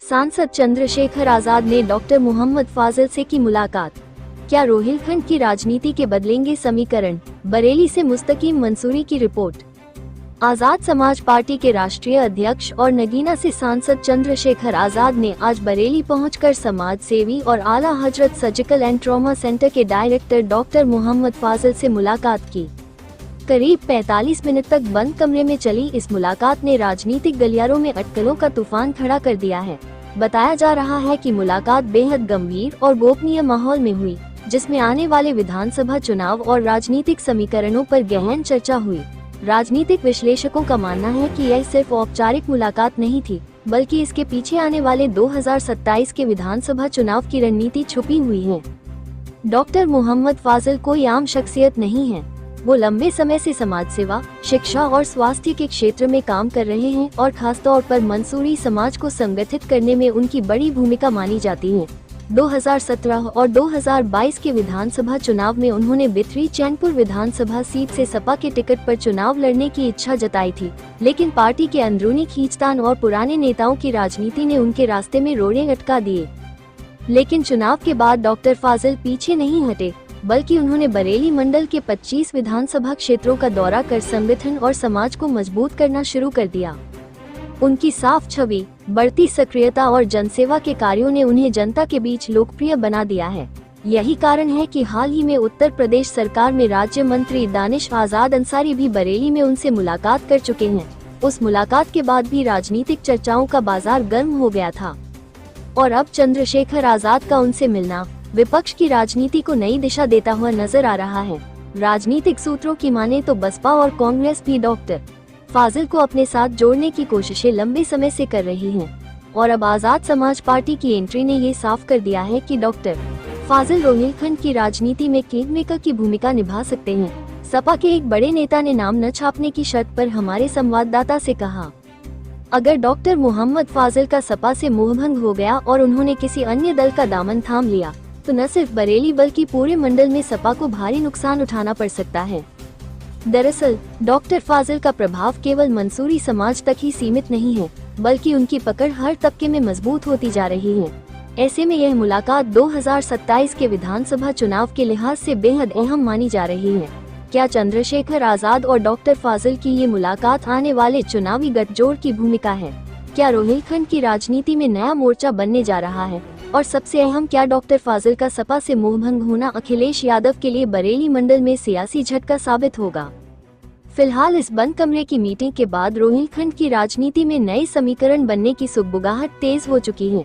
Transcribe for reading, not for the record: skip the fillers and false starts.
सांसद चंद्रशेखर आजाद ने डॉक्टर मोहम्मद फाजिल से की मुलाकात। क्या रोहिलखंड की राजनीति के बदलेंगे समीकरण? बरेली से मुस्तकीम मंसूरी की रिपोर्ट। आजाद समाज पार्टी के राष्ट्रीय अध्यक्ष और नगीना से सांसद चंद्रशेखर आजाद ने आज बरेली पहुंचकर समाज सेवी और आला हजरत सर्जिकल एंड ट्रॉमा सेंटर के डायरेक्टर डॉक्टर मोहम्मद फाजिल से मुलाकात की। करीब 45 मिनट तक बंद कमरे में चली इस मुलाकात ने राजनीतिक गलियारों में अटकलों का तूफान खड़ा कर दिया है। बताया जा रहा है कि मुलाकात बेहद गंभीर और गोपनीय माहौल में हुई, जिसमें आने वाले विधानसभा चुनाव और राजनीतिक समीकरणों पर गहन चर्चा हुई। राजनीतिक विश्लेषकों का मानना है कि यह सिर्फ औपचारिक मुलाकात नहीं थी, बल्कि इसके पीछे आने वाले 2027 के विधानसभा चुनाव की रणनीति छुपी हुई है। डॉक्टर मोहम्मद फाजिल कोई आम शख्सियत नहीं है। वो लंबे समय से समाज सेवा, शिक्षा और स्वास्थ्य के क्षेत्र में काम कर रहे हैं और खासतौर पर मंसूरी समाज को संगठित करने में उनकी बड़ी भूमिका मानी जाती है। 2017 और 2022 के विधानसभा चुनाव में उन्होंने बिथरी चैनपुर विधानसभा सीट से सपा के टिकट पर चुनाव लड़ने की इच्छा जताई थी, लेकिन पार्टी के अंदरूनी खींचतान और पुराने नेताओं की राजनीति ने उनके रास्ते में रोड़े अटका दिए। लेकिन चुनाव के बाद डॉक्टर फाजिल पीछे नहीं हटे, बल्कि उन्होंने बरेली मंडल के 25 विधानसभा क्षेत्रों का दौरा कर संगठन और समाज को मजबूत करना शुरू कर दिया। उनकी साफ छवि, बढ़ती सक्रियता और जनसेवा के कार्यों ने उन्हें जनता के बीच लोकप्रिय बना दिया है। यही कारण है कि हाल ही में उत्तर प्रदेश सरकार में राज्य मंत्री दानिश आजाद अंसारी भी बरेली में उनसे मुलाकात कर चुके हैं। उस मुलाकात के बाद भी राजनीतिक चर्चाओं का बाजार गर्म हो गया था और अब चंद्रशेखर आजाद का उनसे मिलना विपक्ष की राजनीति को नई दिशा देता हुआ नजर आ रहा है। राजनीतिक सूत्रों की माने तो बसपा और कांग्रेस भी डॉक्टर फाजिल को अपने साथ जोड़ने की कोशिशें लंबे समय से कर रही हैं और अब आजाद समाज पार्टी की एंट्री ने ये साफ कर दिया है कि डॉक्टर फाजिल रोहिलखंड की राजनीति में किंगमेकर की भूमिका निभा सकते हैं। सपा के एक बड़े नेता ने नाम न छापने की शर्त पर हमारे संवाददाता से कहा, अगर डॉक्टर मोहम्मद फाजिल का सपा से मोहभंग हो गया और उन्होंने किसी अन्य दल का दामन थाम लिया तो न सिर्फ बरेली बल्कि पूरे मंडल में सपा को भारी नुकसान उठाना पड़ सकता है। दरअसल डॉक्टर फाजिल का प्रभाव केवल मंसूरी समाज तक ही सीमित नहीं है, बल्कि उनकी पकड़ हर तबके में मजबूत होती जा रही है। ऐसे में यह मुलाकात 2027 के विधानसभा चुनाव के लिहाज से बेहद अहम मानी जा रही है। क्या चंद्रशेखर आजाद और डॉक्टर फाजिल की ये मुलाकात आने वाले चुनावी गठजोड़ की भूमिका है? क्या रोहिलखंड की राजनीति में नया मोर्चा बनने जा रहा है? और सबसे अहम, क्या डॉक्टर फाजिल का सपा से मोहभंग होना अखिलेश यादव के लिए बरेली मंडल में सियासी झटका साबित होगा? फिलहाल इस बंद कमरे की मीटिंग के बाद रोहिलखंड की राजनीति में नए समीकरण बनने की सुगबुगाहट तेज हो चुकी है।